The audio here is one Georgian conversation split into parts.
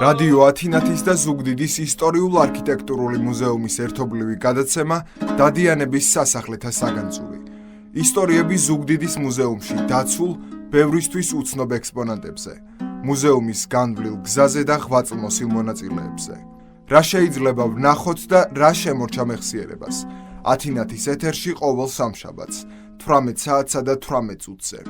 რადიო ათინათის და ზუგდიდის ისტორიულ-არქიტექტურული მუზეუმის ერთობლივი გადაცემა დადიანების სასახლეთა საგანძური. ისტორიები ზუგდიდის მუზეუმში დაცულ ბევრისთვის უცნობ ექსპონატებზე, მუზეუმის განვლილ გზაზე და ღვაწლმოსილ მონაწილეებზე. რა შეიძლება ვნახოთ და რა შემორჩა მეხსიერებას? ათინათის ეთერში ყოველ სამშაბათს 18 საათსა და 18 წუთზე.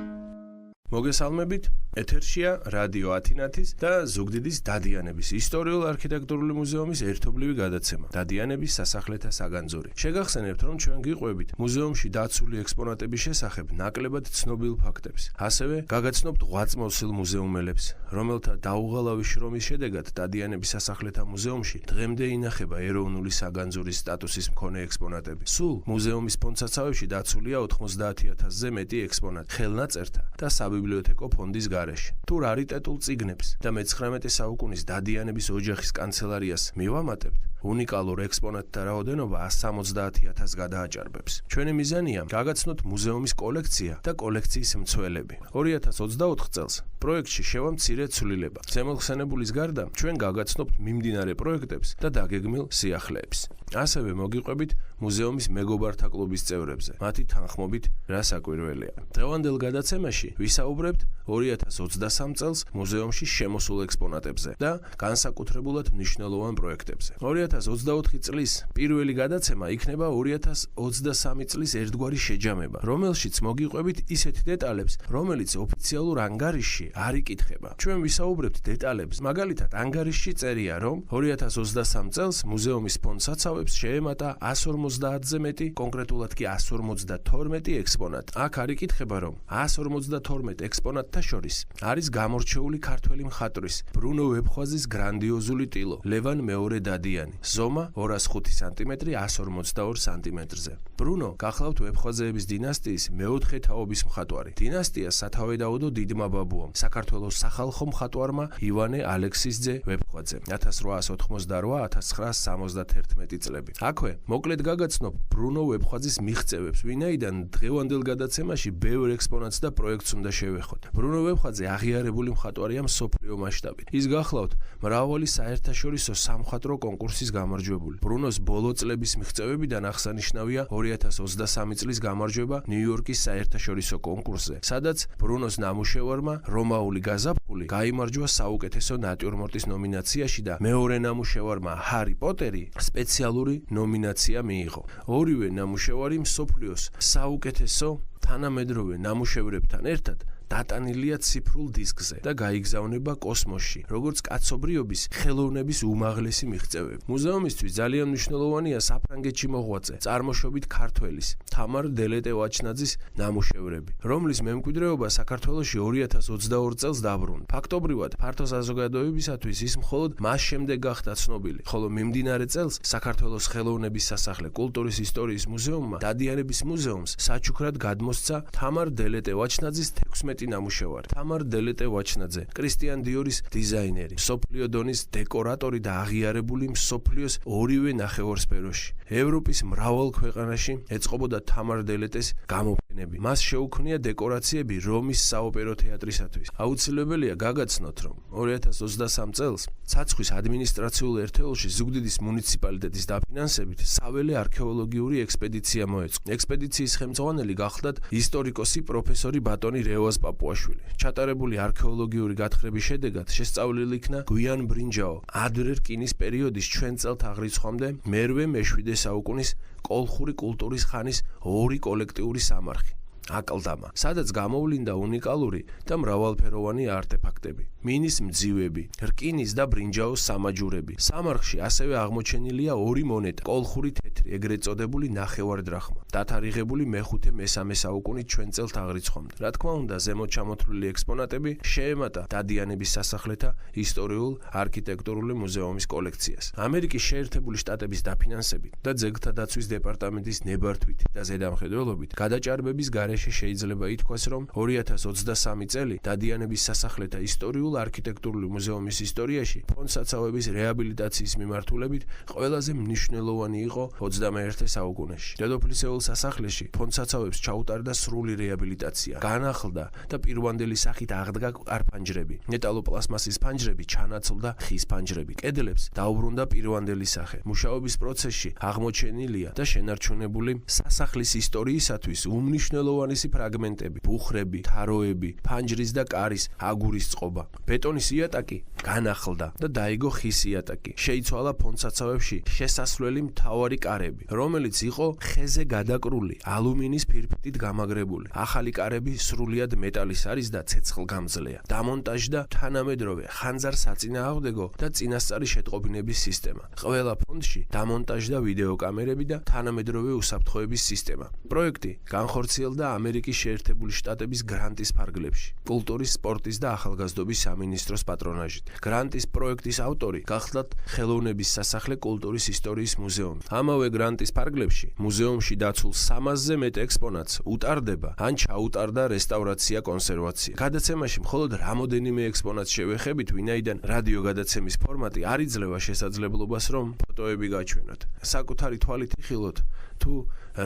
მოგესალმებით, ეთერშია რადიო ათინათის და ზუგდიდის დადიანების ისტორიულ-არქიტექტურული მუზეუმის ერთობლივი გადაცემა დადიანების სასახლეთა საგანძური. შეგახსენებთ, რომ ჩვენ გიყვებით მუზეუმში დაცული ექსპონატების შესახებ ნაკლებად ცნობილ ფაქტებს. ასევე გაგაცნობთ ღვაწლმოსილ მუზეუმელებს, რომელთა დაუღალავი შრომის შედეგად დადიანების სასახლეთა მუზეუმში დღემდე ინახება ეროვნული საგანძურის სტატუსის მქონე ექსპონატები. სულ მუზეუმის ფონდსაცავებში დაცულია 90,000-ზე მეტი ექსპონატი ხელნაწერთა და საბიბლიოთეკო ფონდის გარეშე. თუ რარიტეტულ წიგნებს და მე-19 საუკუნის დადიანების ოჯახის კანცელარიას მივამატებთ, უნიკალურ ექსპონატთა რაოდენობა 170,000-ს გადააჭარბებს. ჩვენი მიზანია გაგაცნოთ მუზეუმის კოლექცია და კოლექციის მცველები. 2024 წელს პროექტში შევა მცირე ცვლილება. ზემოხსენებულის გარდა ჩვენ გაგაცნობთ მიმდინარე პროექტებს და დაგეგმილ სიახლეებს. ასევე მოგიყვებით მუზეუმის მეგობართა კლუბის წევრებზე, მათი თანხმობით რა საკვირველია. დღევანდელ გადაცემაში ვისაუბრებთ 2023 წელს მუზეუმში შემოსულ ექსპონატებზე და განსაკუთრებულად მნიშვნელოვან პროექტებზე. 2024 წლის პირველი გადაცემა იქნება 2023 წლის ერთგვარი შეჯამება, რომელშიც მოგიყვებით ისეთ დეტალებს, რომელიც ოფიციალურ ანგარიშში არ იკითხება. ჩვენ ვისაუბრებთ დეტალებს, მაგალითად, ანგარიშში წერია, რომ 2023 წელს მუზეუმის ფონდსაცავებს შეემატა 150-ზე მეტი, კონკრეტულად კი 152 ექსპონატი. აქ არ იკითხება, რომ 152 ექსპონატთა შორის არის გამორჩეული ქართველი მხატვრის ბრუნო ვეფხვაძის გრანდიოზული ტილო, ლევან მეორე დადიანი, ზომა 205 სანტიმეტრი 152 სანტიმეტრზე. ბრუნო გახლავთ ვეფხვაძეების დინასტიის მეოთხე თაობის მხატვარი. დინასტიას სათავედაუდო დიდმა ბაბუამ, საქართველოს სახალხო მხატვარმა ივანე ალექსისძე ვეფხვაძე 1888-1971 წლები. აქვე მოკლედ გაგაცნობ ბრუნო ვეფხვაძის მიღწევებს, ვინაიდან დღევანდელ გადაცემაში ბევრ ექსპონატს და პროექტს უნდა შევეხოთ. ბრუნო ვეფხვაძე აღიარებული მხატვარია მსოფლიო მასშტაბით. ის გახლავთ მრავალი საერთაშორისო სამხატვრო კონკურსის გამარჯვებული. ბრუნოს ბოლო წლების მიღწევებიდან აღსანიშნავია 2023 წლის გამარჯვება ნიუ-იორკის საერთაშორისო კონკურსზე, სადაც ბრუნოს ნამუშევარმა რომაული გაზაფხული გაიმარჯვა საუკეთესო ნატიურმორტის ნომინაციაში და მეორე ნამუშევარმა ჰარი პოტერი სპეციალური ნომინაცია მიიღო. ორივე ნამუშევარი მსოფლიოს საუკეთესო თანამედროვე ნამუშევრებთან ერთად დატანილია ციფრულ დისკზე და გაიგზავნება კოსმოსში, როგორც კაცობრიობის ხელოვნების უმაღლესი მიღწევები. მუზეუმისთვის ძალიან მნიშვნელოვანია საფრანგეთში მოღვაწე, წარმოშობით ქართველის თამარ დელეტე-ვაჩნაძის ნამუშევრები, რომლის მემკვიდრეობა საქართველოში 2022 წელს დაბრუნდა. ფაქტობრივად, ფართო საზოგადოებისათვის ის მხოლოდ მას შემდეგ გახდა ცნობილი, ხოლო მიმდინარე წელს საქართველოს ხელოვნების სასახლე კულტურის ისტორიის მუზეუმმა დადიანების მუზეუმს საჩუქრად გადმოსცა თამარ დელეტე-ვაჩნაძის 16 ნამუშევარი. თამარ დელეტე-ვაჩნაძე, კრისტიან დიორის დიზაინერი, მსოფლიო დონის დეკორატორი და აღიარებული მსოფლიოს ორივე ნახევარსფეროში. ევროპის მრავალ ქვეყანაში ეწყობოდა თამარ დელეტეს გამოფენები. მას შეუქმნია დეკორაციები რომის საოპერო თეატრისათვის. აუცილებელია გაგაცნოთ, რომ 2023 წელს ცაცხვის ადმინისტრაციულ ერთეულში ზუგდიდის მუნიციპალიტეტის დაფინანსებით საველე არქეოლოგიური ექსპედიცია მოეწყო. ექსპედიციის ხელმძღვანელი გახლდათ ისტორიკოსი პროფესორი ბატონი რევაზ პაპუაშვილი. ჩატარებული არქეოლოგიური გათხრების შედეგად შესწავლილი იქნა გვიან ბრინჯაო ადრე რკინის პერიოდის ჩვენ წელთაღრიცხვამდე მე-7 საუკუნის კოლხური კულტურის ხანის ორი კოლექტიური სამარხი. აკლდამა, სადაც გამოვლინდა უნიკალური და მრავალფეროვანი არტეფაქტები, მინის მძივები, რკინის და ბრინჯაოს სამაჯურები. სამარხში ასევე აღმოჩენილია ორი მონეტა, კოლხური თეთრი, ეგრეთ წოდებული ნახევარ-დრახმა, დათარიღებული მე-5-მე-3 საუკუნის ჩვენ წელთაღრიცხვამდე. რა თქმა უნდა, ზემოთ ჩამოთვლილი ექსპონატები შეემატა დადიანების სასახლეთა ისტორიულ-არქიტექტურული მუზეუმის კოლექციას. ამერიკის შეერთებული შტატების დაფინანსებით და ძეგლთა დაცვის დეპარტამენტის ნებართვით და ზედამხედველობით გადაჭარბების გარეშე გარეშე შეიძლება ითქვას, რომ 2023 წელი დადიანების სასახლეთა ისტორიულ-არქიტექტურული მუზეუმის ისტორიაში ფონდსაცავების რეაბილიტაციის მიმართულებით ყველაზე მნიშვნელოვანი იყო 21 საუკუნეში. დედოფლისეულ სასახლეში ფონდსაცავებს ჩაუტარდა სრული რეაბილიტაცია, განახლდა და პირვანდელი სახით აღდგა კარფანჯრები, მეტალოპლასმასის ფანჯრები ჩანაცვლდა ხის ფანჯრებით, კედლებს დაუბრუნდა პირვანდელი სახე. მუშაობის პროცესში აღმოჩენილია და შენარჩუნებული სასახლის ისტორიისათვის უმნიშვნელოვანესი ფრაგმენტები, ბუხრები, თაროები, ფანჯრის და კარის აგურის წყობა. ბეტონის იატაკი განახლდა და დაიგო ხის იატაკი. შეიცვალა ფონდსაცავებში შესასვლელი მთავარი კარები, რომელიც იყო ხეზე გადაკრული ალუმინის ფირფიტით გამაგრებული. ახალი კარები სრულიად მეტალის არის და ცეცხლგამძლეა. დამონტაჟდა თანამედროვე ხანძარ-საწინააღმდეგო და წინასწარი შეტყობინების სისტემა. ყველა ფონდში დამონტაჟდა ვიდეოკამერები და თანამედროვე უსაფრთხოების სისტემა. პროექტი განხორციელდა ამერიკის შეერთებული შტატების გრანტის ფარგლებში, კულტურის, სპორტის და ახალგაზრდობის სამინისტროს პატრონაჟით. გრანტის პროექტის ავტორი გახლდათ ხელოვნების სასახლე კულტურის ისტორიის მუზეუმი. ამავე გრანტის ფარგლებში მუზეუმში დაცულ 300-ზე მეტ ექსპონატს უტარდება ან ჩაუტარდა რესტავრაცია, კონსერვაცია. გადაცემაში მხოლოდ რამოდენიმე ექსპონატს შევეხებით, ვინაიდან რადიო გადაცემის ფორმატი არ იძლევა შესაძლებლობას, რომ ფოტოები გაჩვენოთ. საკუთარი თვალით იხილოთ თუ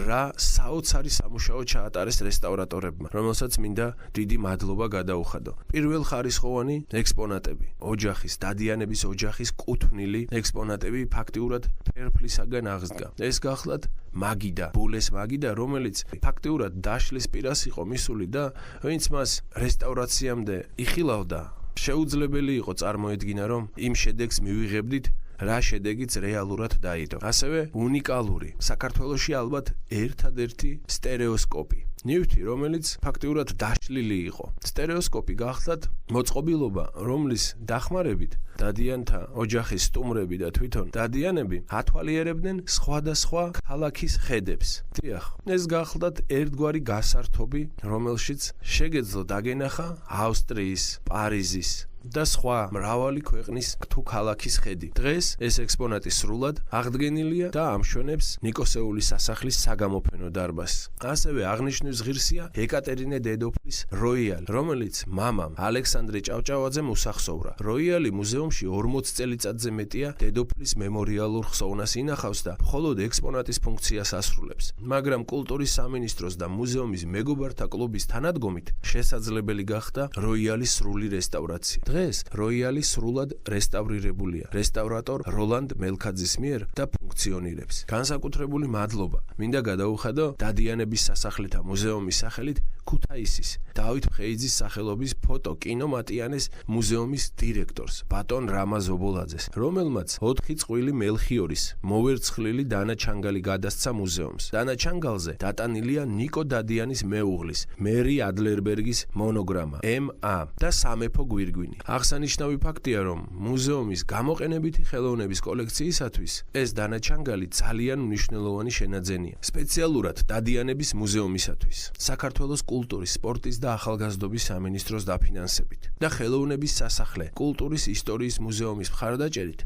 რა საოცარი სამუშაო ჩაატარეს რესტავრატორებმა, რომელსაც მინდა დიდი მადლობა გადაუხადო. პირველხარისხოვანი ექსპონატები, ოჯახის, დადიანების ოჯახის კუთვნილი ექსპონატები ფაქტიურად ფერფლისაგან აღსდგა. ეს გახლავთ მაგიდა, ბულეს მაგიდა, რომელიც ფაქტიურად დაშლის პირას იყო მისული და ვინც მას რესტავრაციამდე იხილავდა, შეუძლებელი იყო წარმოედგინა, რომ იმ შედეგს მივიღებდით, რა შედეგიც რეალურად დაიდო. ასევე უნიკალური, საქართველოში ალბათ ერთადერთი სტერეოსკოპი. ნივთი, რომელიც ფაქტიურად დაშლილი იყო. სტერეოსკოპი გახლავთ მოწყობილობა, რომლის დახმარებით დადიანთა ოჯახის სტუმრები და თვითონ დადიანები ათვალიერებდნენ სხვადასხვა ქალაქის ხედებს. დიახ, ეს გახლავთ ერთგვარი გასართობი, რომელშიც შეგეძლო დაგენახა ავსტრიის, პარიზის და სხვა მრავალი ქვეყნის თუ ქალაქის ხედი. დღეს ეს ექსპონატი სრულად აღდგენილია და ამშვენებს ნიკოსეულის სასახლის საგამოფენო დარბაზს. ასევე აღნიშნვის ღირსია ეკატერინე დედოფლის როიალი, რომელიც მამამ ალექსანდრე ჭავჭავაძემ უსახსოვრა. როიალი მუზეუმში 40 წელიწადზე მეტია დედოფლის მემორიალურ ხსოვნას ინახავს და მხოლოდ ექსპონატის ფუნქციას ასრულებს. მაგრამ კულტურის სამინისტროს და მუზეუმის მეგობართა კლუბის თანადგომით შესაძლებელი გახდა როიალის სრული რესტავრაცია. დღეს როიალი სრულად რესტავრირებულია რესტავრატორ როლანდ მელქაძის მიერ და ფუნქციონირებს. განსაკუთრებული მადლობა მინდა გადაუხადო დადიანების სასახლეთა მუზეუმის სახელით ქუთაისის დავით მხეიძის სახელობის ფოტო კინომატიანეს მუზეუმის დირექტორს ბატონ რამა ზობოლაძეს, რომელმაც 4 წყვილი მელხიორის მოვერცხლილი დანაჩანგალი გადასცა მუზეუმს. დანაჩანგალზე დატანილია ნიკო დადიანის მეუღლის მერი ადლერბერგის მონოგრამა MA და სამეფო გვირგვინი. აღსანიშნავი ფაქტია, რომ მუზეუმის გამოყენებითი ხელოვნების კოლექციისათვის ეს დანაჩანგალი ძალიან მნიშვნელოვანი შენაძენია, სპეციალურად დადიანების მუზეუმისათვის, საქართველოს კულტურის, სპორტის და ახალგაზრდობის სამინისტროს დაფინანსებით და ხელოვნების სასახლე კულტურის ისტორიის მუზეუმის მხარდაჭერით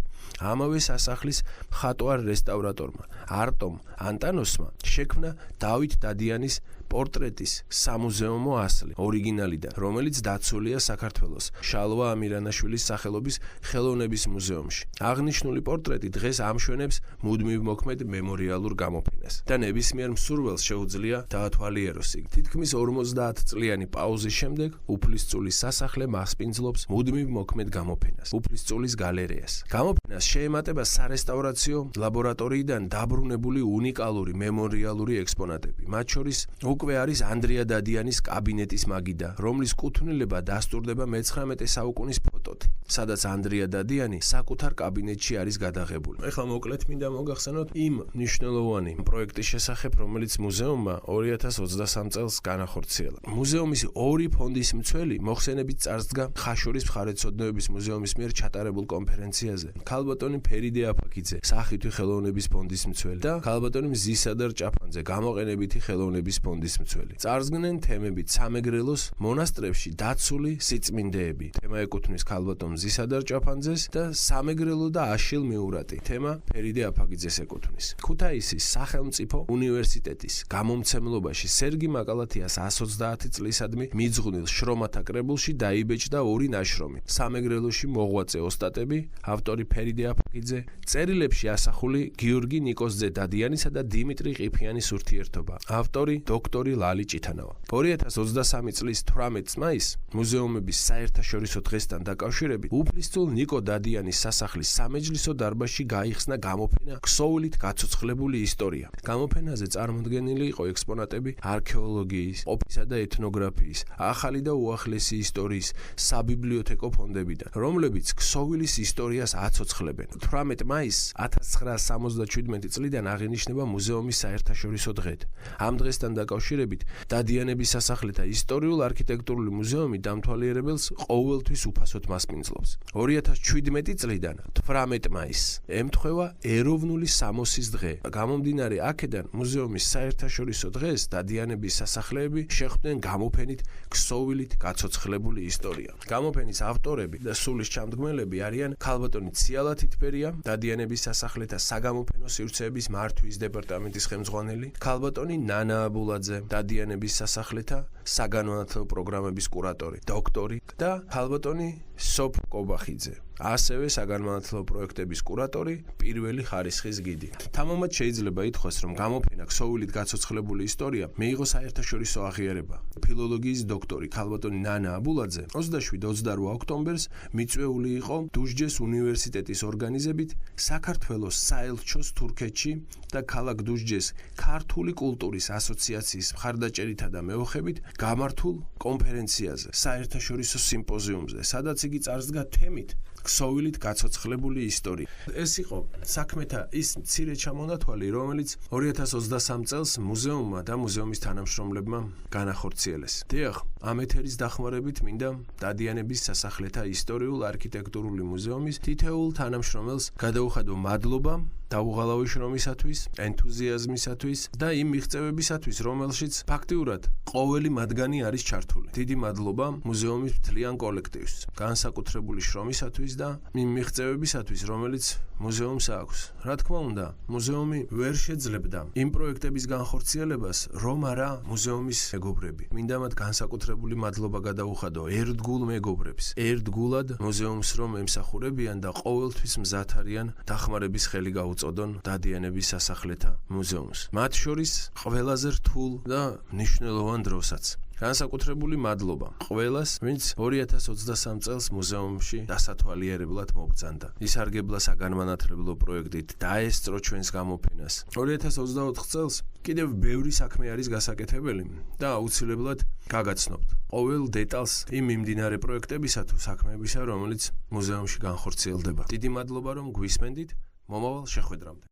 ამავე სასახლის მხატვარ რესტავრატორმა არტომ ანტანოსმა შექმნა დავით დადიანის პორტრეტის სამუზეუმო ასლი ორიგინალიდან, რომელიც დაცულია საქართველოს შალვა ამირანაშვილის სახელობის ხელოვნების მუზეუმში. აღნიშნული პორტრეტი დღეს ამშვენებს მუდმივ მოქმედ მემორიალურ გამოფენას და ნებისმიერ მსურველს შეუძლია დაათვალიეროს იგი. თითქმის 50 წლიანი პაუზის შემდეგ უფლისწულის სასახლე მასპინძლობს მუდმივ მოქმედ გამოფენას, უფლისწულის გალერეას. გამოფენას შეემატება სარესტავრაციო ლაბორატორიიდან დაბრუნებული უნიკალური მემორიალური ექსპონატები, მათ შორის უკვე არის ანდრია დადიანის კაბინეტის მაგიდა, რომლის კუთვნილება დასტურდება მე-19 საუკუნის ფოტოთი, სადაც ანდრია დადიანი საკუთარ კაბინეტში არის გადაღებული. ეხლა მოკლედ მინდა მოგახსენოთ იმ მნიშვნელოვანი პროექტის შესახებ, რომელიც მუზეუმმა 2023 წელს განახორციელა. მუზეუმის 2 ფონდის მცველი მოხსენებით წარსდგა ხაშურის მხარეთმცოდნეობის მუზეუმის მიერ ჩატარებულ კონფერენციაზე. ქალბატონი ფერიდე აფაქიძე, სახვითი ხელოვნების ფონდის მცველი და ქალბატონი მზისა და რჭაფან ჭაფანძე გამოყენებითი ხელოვნების ფონდის მცველი. წარსდგნენ თემებით სამეგრელოს მონასტრებში დაცული სიწმინდეები. თემა ეკუთვნის ქალბატონ მზისადარ ჭაფანძეს და სამეგრელო და აშილ მიურატი. თემა ფერიდე აფაგიძეს ეკუთვნის. ქუთაისის სახელმწიფო უნივერსიტეტის გამომცემლობაში სერგი მაკალათიას 130 წლისადმი მიძღვნილ შრომათა კრებულში დაიბეჭდა 2 ნაშრომი. სამეგრელოში მოღვაწე ოსტატები, ავტორი ფერიდე აფაგიძე, წერილებში ასახული გიორგი ნიკოზძე დადიანისა და დიმიტრი ყიფიანის ურთიერთობა. ავტორი დოქტორი ლალი ჭითანავა. 2023 წლის 18 მაისს მუზეუმების საერთაშორისო დღესთან დაკავშირებით უფლისწულ ნიკო დადიანის სასახლის სამეჯლისო დარბაზში გაიხსნა გამოფენა ქსოვილით გაცოცხლებული ისტორია. გამოფენაზე წარმოდგენილი იყო ექსპონატები არქეოლოგიის, ყოფისა და ეთნოგრაფიის, ახალი და უახლესი ისტორიის საბიბლიოთეკო ფონდებიდან, რომლებიც ქსოვილის ისტორიას აცოცხლებენ. 18 მაისს 1977 წლიდან აღინიშნება მუზეუმის საერთაშორისო დღედ. ამ დღესთან დაკავშირებით დადიანების სასახლეთა ისტორიულ-არქიტექტურული მუზეუმი დამთვალიერებელს ყოველთვის უფასოდ მასპინძლობს. 2017 წლიდან 18 მაისს ემთხვევა ეროვნული სამოსის დღე. გამომდინარე აქედან მუზეუმის საერთაშორისო დღეს დადიანების სასახლეები შეხვდნენ გამოფენით ქსოვილით გაცოცხლებული ისტორია. გამოფენის ავტორები და სულის ჩამდგმელები არიან ქალბატონი ციალა თითბერია, დადიანების სასახლეთა საგამოფენო სივრცეების მართვის დეპარტამენტის ხელმძღვანელი, ქალბატონი ნანა აბულაძე, დადიანების სასახლეთა საგანმანათლებლო პროგრამების კურატორი, დოქტორი და ქალბატონი სოფ კობახიძე. ასევე საგანმანათლებლო პროექტების კურატორი, პირველი ხარისხის გიდი. თამამად შეიძლება ითქვას, რომ გამოფენა ქსოვილით გაცოცხლებული ისტორია მიიღო საერთაშორისო აღიარება. ფილოლოგიის დოქტორი ქალბატონი ნანა აბულაძე 27-28 ოქტომბერს მიწვეული იყო დუშჯეს უნივერსიტეტის ორგანიზებით საქართველოს საელჩოს თურქეთში და ქალაქ დუშჯეს ქართული კულტურის ასოციაციის მხარდაჭერითა და მეოხებით გამართულ კონფერენციაზე, საერთაშორისო სიმპოზიუმზე, სადაც იგი წარსდგა თემით ქსოვილით გაცოცხლებული ისტორია. ეს იყო საქმეთა ის მცირე ჩამონათვალი, რომელიც 2023 წელს მუზეუმმა და მუზეუმის თანამშრომლებმა განახორციელეს. დიახ, ამ ეთერის დახმარებით მინდა დადიანების სასახლეთა ისტორიულ-არქიტექტურული მუზეუმის თითოეულ თანამშრომელს გადაუხადო მადლობა დაუღალავი შრომისათვის, ენთუზიაზმისათვის და იმ მიღწევებისათვის, რომელშიც ფაქტიურად ყოველი მათგანი არის ჩართული. დიდი მადლობა მუზეუმის მთლიან კოლექტივს, განსაკუთრებული შრომისათვის და იმ მიღწევებისათვის, რომელიც მუზეუმს აქვს. რა თქმა უნდა, მუზეუმი ვერ შეძლებდა იმ პროექტების განხორციელებას, რომ არა მუზეუმის მეგობრები. მინდა მათ განსაკუთრებული მადლობა გადაუხადო ერთგულ მეგობრებს, ერთგულად მუზეუმს რომ ემსახურებიან და ყოველთვის მზად არიან დახმარების ხელი გაუწოდონ დადიანების სასახლეთა მუზეუმს. მათ შორის ყველაზე რთულ და მნიშვნელოვან დროსაც. განსაკუთრებული მადლობა ყველას, ვინც 2023 წელს მუზეუმში დასათვალიერებლად მობრძანდა. ისარგებლა საგანმანათლებლო პროექტით, დაესწრო ჩვენს გამოფენას. 2024 წელს კიდევ ბევრი საქმე არის გასაკეთებელი და აუცილებლად გაგაცნობთ ყოველ დეტალს იმ მიმდინარე პროექტებისა თუ საქმეებისა, რომელიც მუზეუმში განხორციელდება. დიდი მადლობა, რომ გვისმენდით. მომავალ შეხვედრამდე.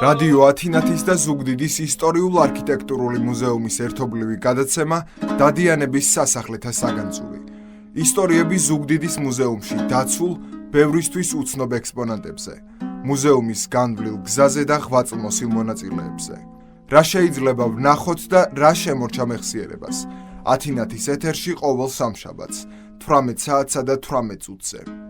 რადიო ათინათის და ზუგდიდის ისტორიულ-არქიტექტურული მუზეუმის ერთობლივი გადაცემა დადიანების სასახლეთა საგანძური. ისტორიები ზუგდიდის მუზეუმში დაცულ ბევრისთვის უცნობ ექსპონატებზე, მუზეუმის განვლილ გზაზე და ღვაწლმოსილ მონაწილეებზე. რა შეიძლება ვნახოთ და რა შემორჩა მეხსიერებას. ათინათის ეთერში ყოველ სამშაბათს 18 საათსა და 18 წუთზე.